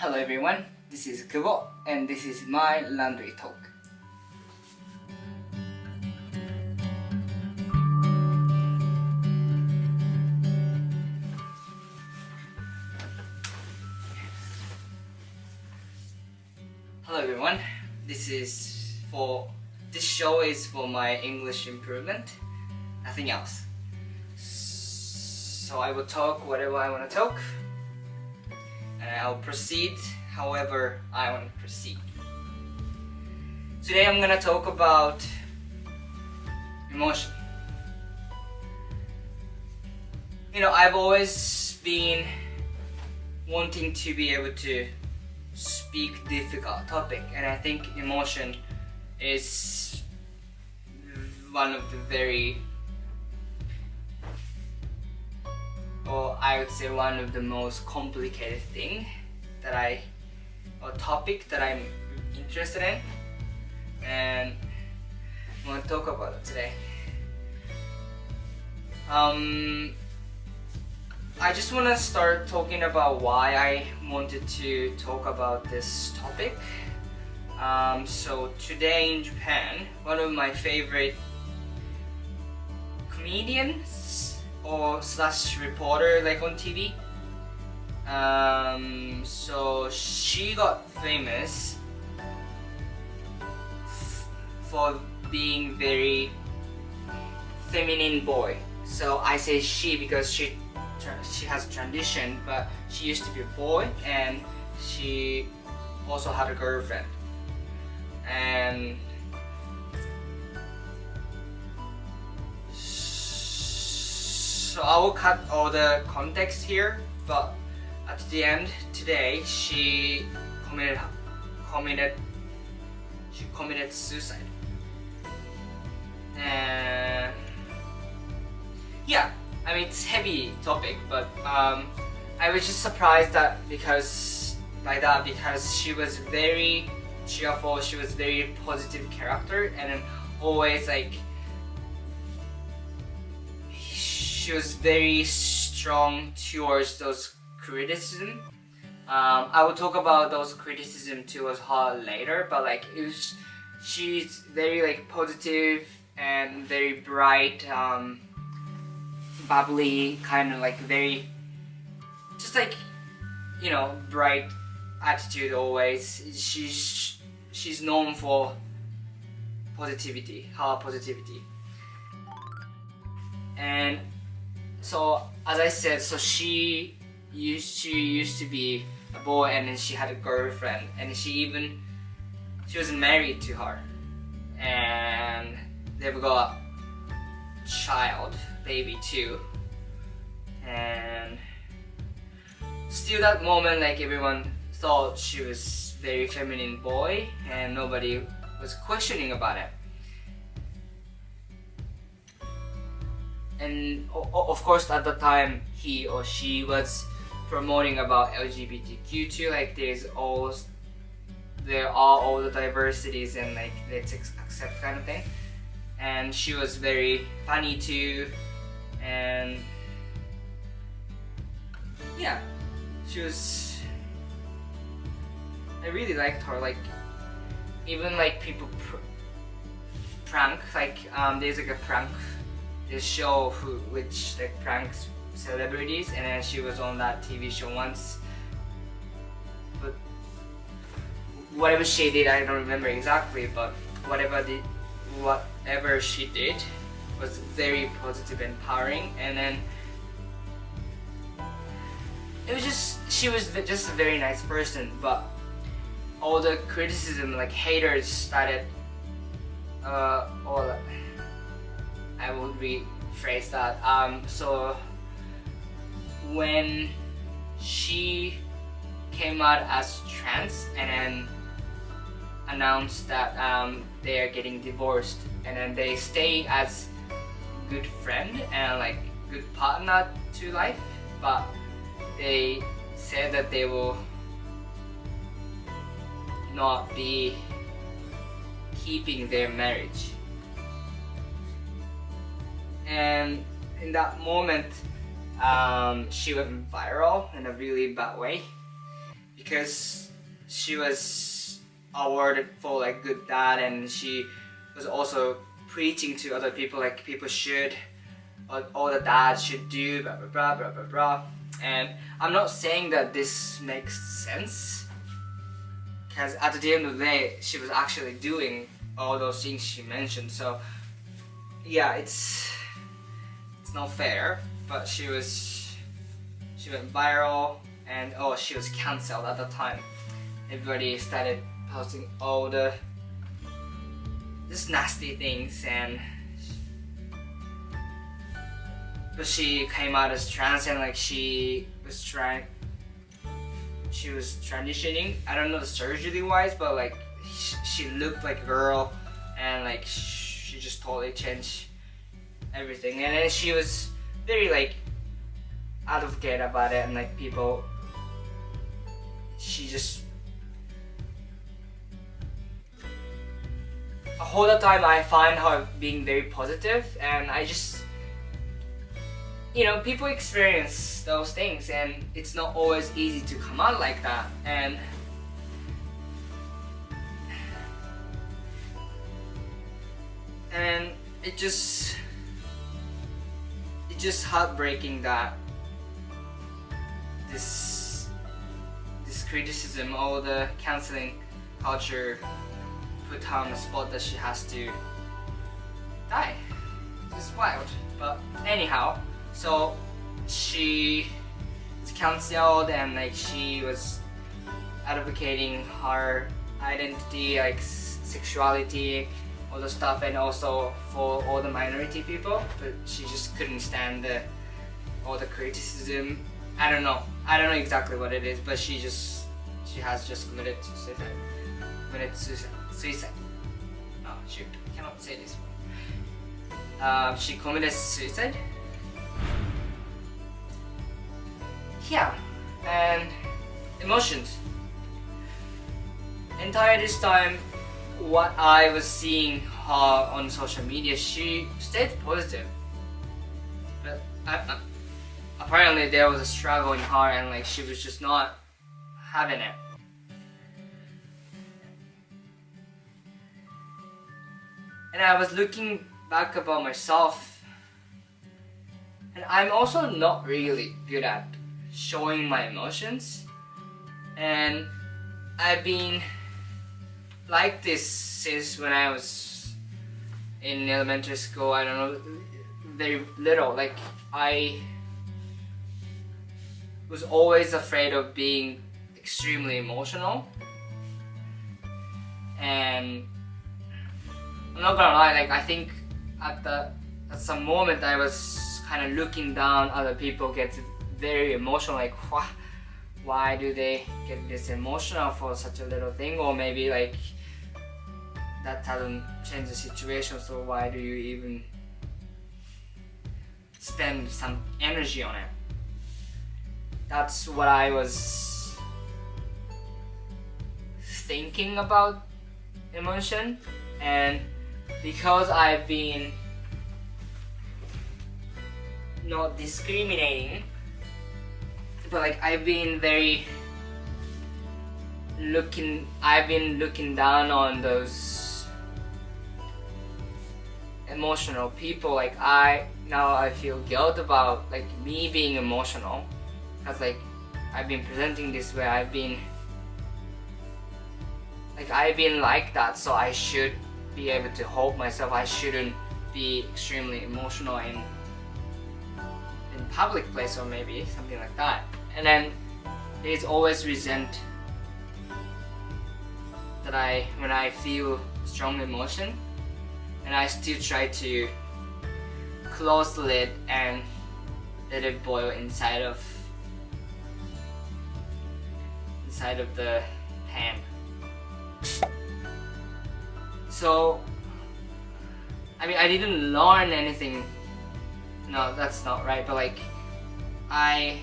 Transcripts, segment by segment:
Hello everyone, this is Kubo and this is my laundry talk. Hello everyone, this show is for my English improvement, nothing else. So I will talk whatever I want to talk and I'll proceed however I want to proceed. Today I'm gonna talk about emotion. I've always been wanting to be able to speak difficult topic, and I think emotion is one of the I would say one of the most complicated thing topic that I'm interested in, and I want to talk about it today. I just want to start talking about why I wanted to talk about this topic. So today in Japan, one of my favorite comedians or slash reporter like on TV, so she got famous for being very feminine boy. So I say she because she has transitioned, but she used to be a boy and she also had a girlfriend. And so I will cut all the context here, but at the end today she committed suicide. And yeah, I mean it's heavy topic, but I was just surprised because she was very cheerful, she was very positive character, and then always she was very strong towards those criticism. I will talk about those criticism towards her later, but she's very positive and very bright, bubbly, kind of very just bright attitude always. She's known for positivity, her positivity. And so as I said, so she used to be a boy, and then she had a girlfriend, and she was married to her, and they've got child, baby too. And still that moment, everyone thought she was very feminine boy and nobody was questioning about it. And of course at the time he or she was promoting about LGBTQ too, there are all the diversities and let's accept kind of thing. And she was very funny too, and yeah, I really liked her. Even people prank, there's a prank, this show which pranks celebrities, and then she was on that TV show once. But whatever she did, I don't remember exactly, but whatever she did was very positive and empowering. And then she was just a very nice person, but all the criticism, haters started, or I will rephrase that. So when she came out as trans and then announced that they are getting divorced, and then they stay as good friend and good partner to life, but they said that they will not be keeping their marriage. And in that moment, she went viral in a really bad way because she was awarded for like good dad, and she was also preaching to other people like people should, all the dads should do blah blah blah blah blah blah. And I'm not saying that this makes sense, because at the end of the day she was actually doing all those things she mentioned. So yeah, it's not fair, but she went viral, and she was cancelled at the time. Everybody started posting all the just nasty things, but she came out as trans, and like she was transitioning. I don't know the surgery wise, but like she looked like a girl, and like she just totally changed everything. And then she was very like advocate about it, and like people, she just all the time I find her being very positive, and I just, people experience those things, and it's not always easy to come out like that, and it's just heartbreaking that this criticism, all the canceling culture put her on the spot that she has to die. It's wild. But anyhow, so she was cancelled, and like she was advocating her identity, like sexuality, all the stuff, and also for all the minority people, but she just couldn't stand all the criticism. I don't know exactly what it is, but she has just committed suicide. Oh shoot, I cannot say this one. She committed suicide. Yeah, and emotions. Entire this time, what I was seeing her on social media, she stayed positive, but apparently there was a struggle in her, and like she was just not having it. And I was looking back about myself, and I'm also not really good at showing my emotions, and I've been like this since when I was in elementary school. I don't know, very little. Like I was always afraid of being extremely emotional, and I'm not gonna lie, like I think at some moment I was kind of looking down other people get very emotional, like why do they get this emotional for such a little thing, or maybe like that doesn't change the situation, so why do you even spend some energy on it? That's what I was thinking about emotion. And because I've been not discriminating, but like I've been looking down on those emotional people. Like I feel guilt about like me being emotional, because like I've been presenting this way, I've been like that, so I should be able to hold myself. I shouldn't be extremely emotional in public place, or maybe something like that. And then there's always resent that when I feel strong emotion, and I still try to close the lid and let it boil inside of the pan. So I mean, I didn't learn anything. No, that's not right, but like I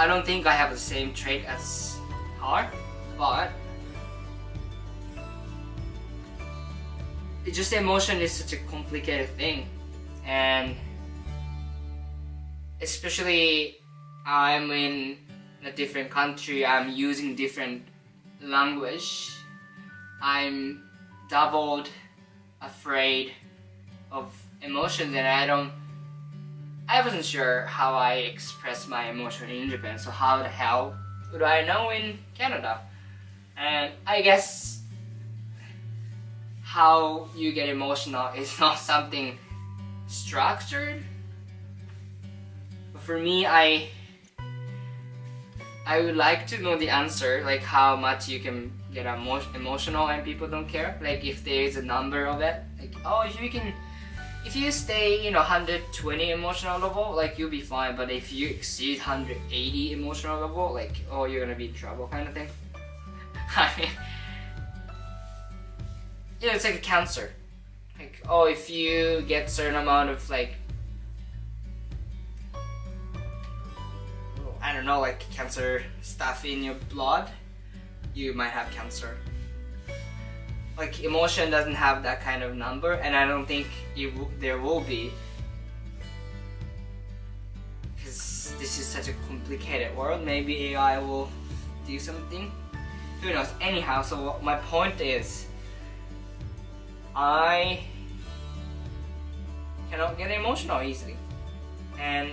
don't think I have the same trait as her, but it's just emotion is such a complicated thing, and especially I'm in a different country, I'm using different language, I'm doubled afraid of emotions, and I wasn't sure how I express my emotion in Japan, so how the hell would I know in Canada? And I guess how you get emotional is not something structured. But for me, I would like to know the answer, like how much you can get emotional and people don't care. Like if there is a number of it, like oh, if you stay 120 emotional level, like you'll be fine. But if you exceed 180 emotional level, like oh, you're gonna be in trouble kind of thing. I mean, it's like a cancer. Like oh, if you get certain amount of like I don't know, like cancer stuff in your blood, you might have cancer. Like emotion doesn't have that kind of number, and I don't think there will be, because this is such a complicated world. Maybe AI will do something. Who knows? Anyhow, so my point is, I cannot get emotional easily, and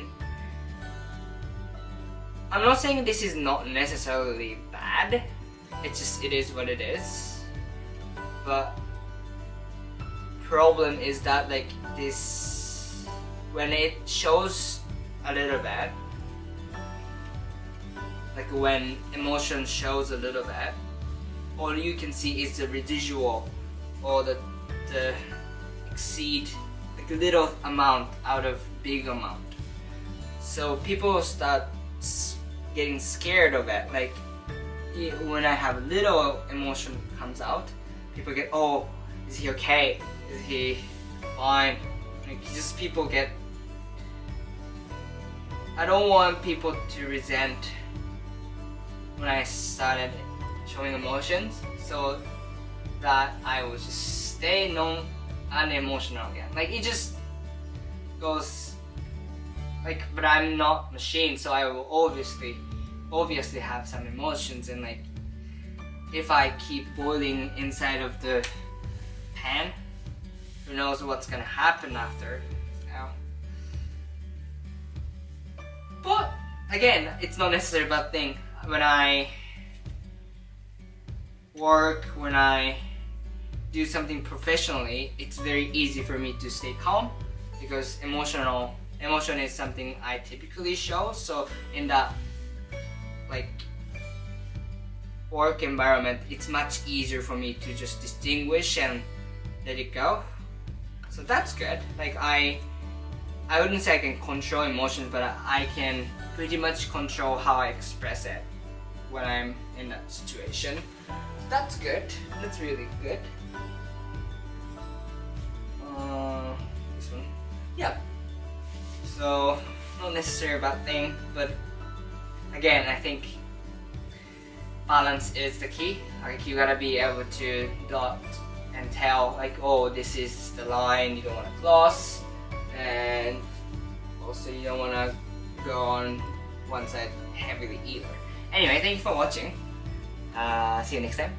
I'm not saying this is not necessarily bad. It's just it is what it is. But problem is that like this, when it shows a little bit, like when emotion shows a little bit, all you can see is the residual or the exceed, like a little amount out of big amount. So people start getting scared of it. Like when I have little emotion comes out, people get, oh, is he okay? Is he fine? Like just people get, I don't want people to resent when I started showing emotions, so that I will just stay unemotional again. Like it just goes like, but I'm not machine, so I will obviously have some emotions, and like if I keep boiling inside of the pan, who knows what's gonna happen after. But again, it's not necessarily a bad thing. When I work, when I do something professionally, it's very easy for me to stay calm, because emotion is something I typically show. So in that like work environment, it's much easier for me to just distinguish and let it go. So that's good. Like I wouldn't say I can control emotions, but I can pretty much control how I express it when I'm in that situation. So that's good. That's really good. This one. Yeah. So not necessarily a bad thing, but again, I think balance is the key. Like you gotta be able to dot and tell, like, oh, this is the line you don't want to cross, and also you don't want to go on one side heavily either. Anyway, thank you for watching. See you next time.